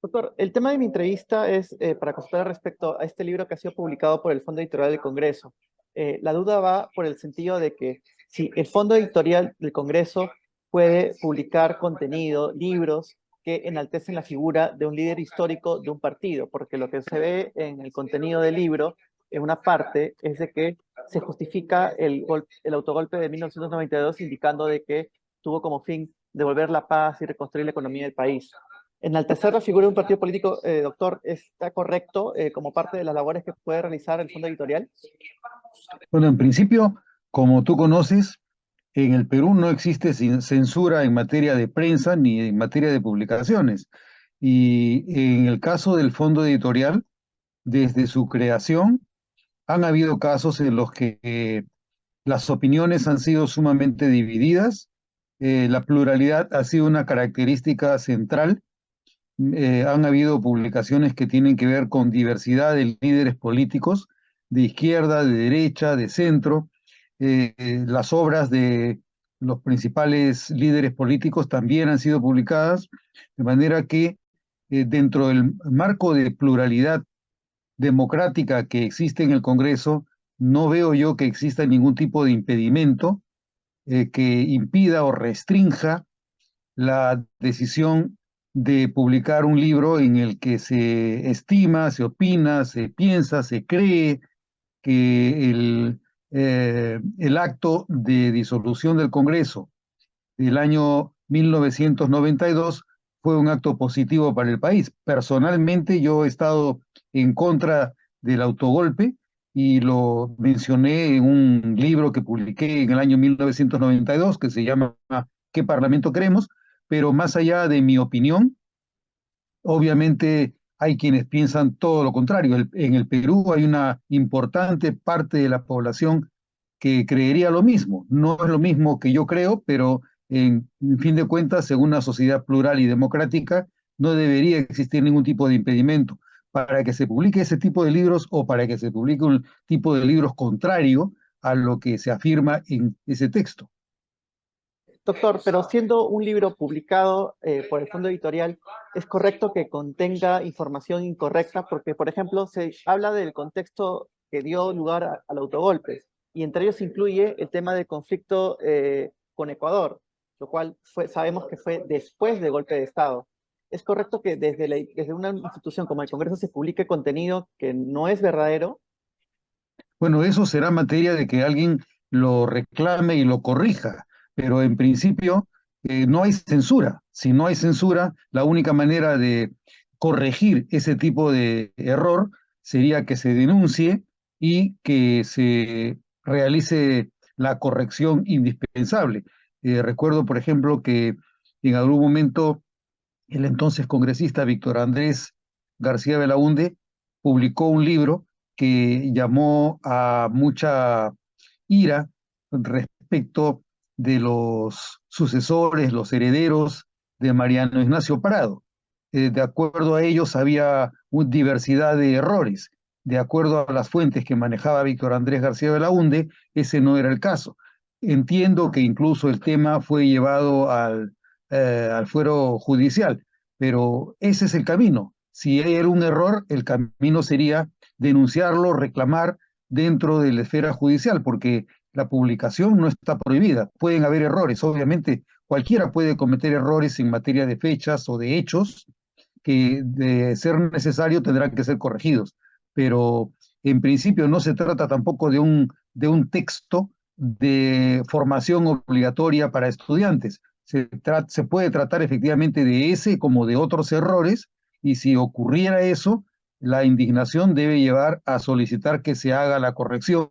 Doctor, el tema de mi entrevista es para consultar respecto a este libro que ha sido publicado por el Fondo Editorial del Congreso. La duda va por el sentido de que si el Fondo Editorial del Congreso puede publicar contenido, libros que enaltecen la figura de un líder histórico de un partido, porque lo que se ve en el contenido del libro, en una parte, es de que se justifica el autogolpe de 1992 indicando de que tuvo como fin devolver la paz y reconstruir la economía del país. Enaltecer la figura de un partido político, doctor, ¿está correcto como parte de las labores que puede realizar el fondo editorial? Bueno, en principio, como tú conoces, en el Perú no existe censura en materia de prensa ni en materia de publicaciones. Y en el caso del fondo editorial, desde su creación, han habido casos en los que las opiniones han sido sumamente divididas. La pluralidad ha sido una característica central. Han habido publicaciones que tienen que ver con diversidad de líderes políticos, de izquierda, de derecha, de centro. Las obras de los principales líderes políticos también han sido publicadas, de manera que dentro del marco de pluralidad democrática que existe en el Congreso, no veo yo que exista ningún tipo de impedimento que impida o restrinja la decisión de publicar un libro en el que se estima, se opina, se piensa, se cree que el acto de disolución del Congreso del año 1992 fue un acto positivo para el país. Personalmente yo he estado en contra del autogolpe y lo mencioné en un libro que publiqué en el año 1992 que se llama ¿Qué Parlamento queremos? Pero más allá de mi opinión, obviamente hay quienes piensan todo lo contrario. En el Perú hay una importante parte de la población que creería lo mismo. No es lo mismo que yo creo, pero en fin de cuentas, según una sociedad plural y democrática, no debería existir ningún tipo de impedimento para que se publique ese tipo de libros o para que se publique un tipo de libros contrario a lo que se afirma en ese texto. Doctor, pero siendo un libro publicado por el fondo editorial, ¿es correcto que contenga información incorrecta? Porque, por ejemplo, se habla del contexto que dio lugar al autogolpe, y entre ellos incluye el tema del conflicto con Ecuador, lo cual sabemos que fue después del golpe de Estado. ¿Es correcto que desde una institución como el Congreso se publique contenido que no es verdadero? Bueno, eso será materia de que alguien lo reclame y lo corrija, pero en principio no hay censura. Si no hay censura, la única manera de corregir ese tipo de error sería que se denuncie y que se realice la corrección indispensable. Recuerdo, por ejemplo, que en algún momento el entonces congresista Víctor Andrés García Belaúnde publicó un libro que llamó a mucha ira respecto de los sucesores, los herederos de Mariano Ignacio Prado. De acuerdo a ellos había una diversidad de errores. De acuerdo a las fuentes que manejaba Víctor Andrés García Belaúnde, ese no era el caso. Entiendo que incluso el tema fue llevado al fuero judicial, pero ese es el camino. Si hay un error, el camino sería denunciarlo, reclamar dentro de la esfera judicial, porque la publicación no está prohibida. Pueden haber errores, obviamente cualquiera puede cometer errores en materia de fechas o de hechos que de ser necesario tendrán que ser corregidos, pero en principio no se trata tampoco de un texto de formación obligatoria para estudiantes. Se puede tratar efectivamente de ese como de otros errores, y si ocurriera eso, la indignación debe llevar a solicitar que se haga la corrección,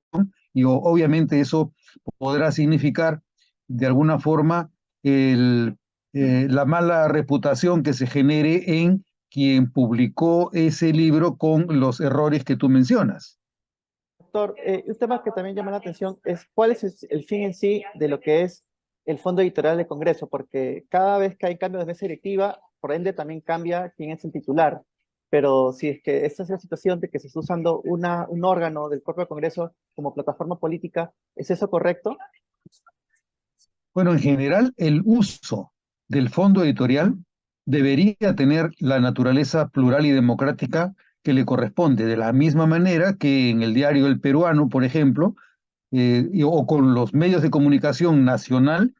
y obviamente eso podrá significar de alguna forma la mala reputación que se genere en quien publicó ese libro con los errores que tú mencionas. Doctor, un tema que también llama la atención es cuál es el fin en sí de lo que es el fondo editorial del Congreso, porque cada vez que hay cambio de mesa directiva, por ende también cambia quién es el titular. Pero si es que esta es la situación de que se está usando un órgano del propio Congreso como plataforma política, ¿es eso correcto? Bueno, en general, el uso del fondo editorial debería tener la naturaleza plural y democrática que le corresponde, de la misma manera que en el diario El Peruano, por ejemplo, o con los medios de comunicación nacional,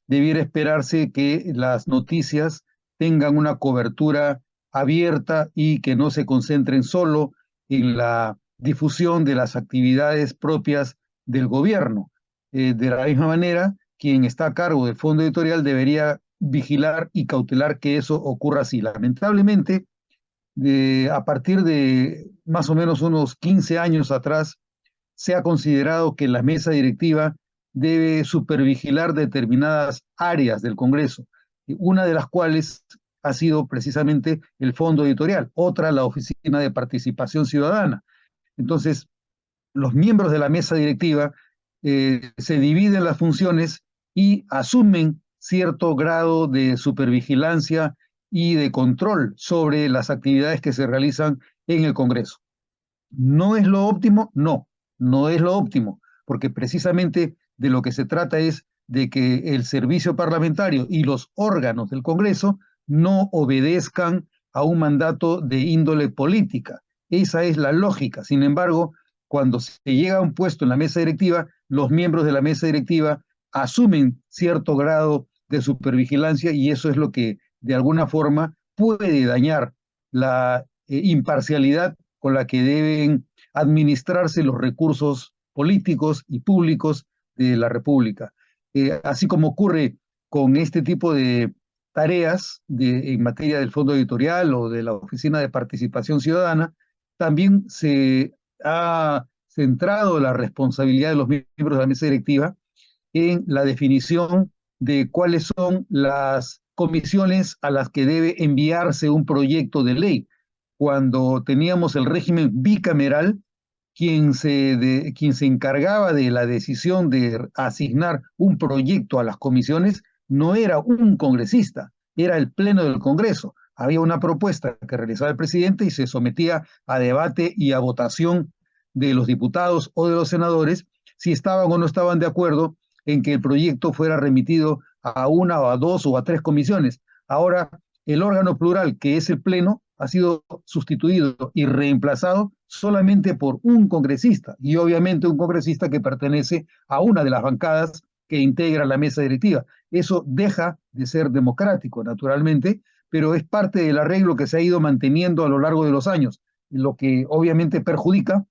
debiera esperarse que las noticias tengan una cobertura abierta y que no se concentren solo en la difusión de las actividades propias del gobierno. De la misma manera, quien está a cargo del fondo editorial debería vigilar y cautelar que eso ocurra así. Lamentablemente, a partir de más o menos unos 15 años atrás, se ha considerado que la mesa directiva debe supervigilar determinadas áreas del Congreso, una de las cuales ha sido precisamente el fondo editorial, otra la Oficina de Participación Ciudadana. Entonces, los miembros de la mesa directiva se dividen las funciones y asumen cierto grado de supervigilancia y de control sobre las actividades que se realizan en el Congreso. ¿No es lo óptimo? No, no es lo óptimo, porque precisamente de lo que se trata es de que el servicio parlamentario y los órganos del Congreso no obedezcan a un mandato de índole política. Esa es la lógica. Sin embargo, cuando se llega a un puesto en la mesa directiva, los miembros de la mesa directiva asumen cierto grado de supervigilancia y eso es lo que de alguna forma puede dañar la imparcialidad con la que deben administrarse los recursos políticos y públicos de la República. Así como ocurre con este tipo de tareas en materia del fondo editorial o de la Oficina de Participación Ciudadana, también se ha centrado la responsabilidad de los miembros de la mesa directiva en la definición de cuáles son las comisiones a las que debe enviarse un proyecto de ley. Cuando teníamos el régimen bicameral, quien se encargaba de la decisión de asignar un proyecto a las comisiones no era un congresista, era el Pleno del Congreso. Había una propuesta que realizaba el presidente y se sometía a debate y a votación de los diputados o de los senadores si estaban o no estaban de acuerdo en que el proyecto fuera remitido a una o a dos o a tres comisiones. Ahora, el órgano plural, que es el Pleno, ha sido sustituido y reemplazado solamente por un congresista, y obviamente un congresista que pertenece a una de las bancadas que integra la mesa directiva. Eso deja de ser democrático, naturalmente, pero es parte del arreglo que se ha ido manteniendo a lo largo de los años, lo que obviamente perjudica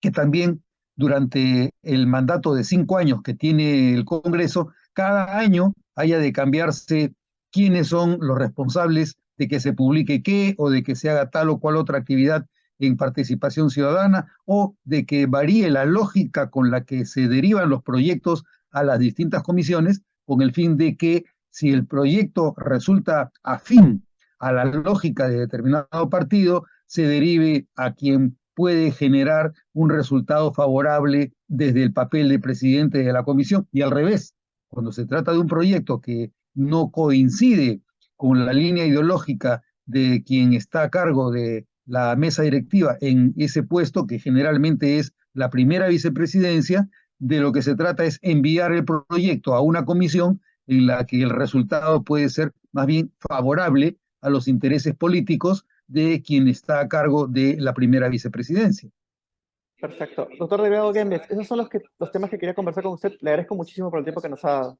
que también durante el mandato de 5 años que tiene el Congreso, cada año haya de cambiarse quiénes son los responsables de que se publique qué o de que se haga tal o cual otra actividad en participación ciudadana o de que varíe la lógica con la que se derivan los proyectos a las distintas comisiones con el fin de que si el proyecto resulta afín a la lógica de determinado partido, se derive a quien puede generar un resultado favorable desde el papel de presidente de la comisión y al revés, cuando se trata de un proyecto que no coincide con la línea ideológica de quien está a cargo de la mesa directiva en ese puesto, que generalmente es la primera vicepresidencia, de lo que se trata es enviar el proyecto a una comisión en la que el resultado puede ser más bien favorable a los intereses políticos de quien está a cargo de la primera vicepresidencia. Perfecto. Doctor Delgado Gémez, esos son los temas que quería conversar con usted. Le agradezco muchísimo por el tiempo que nos ha dado.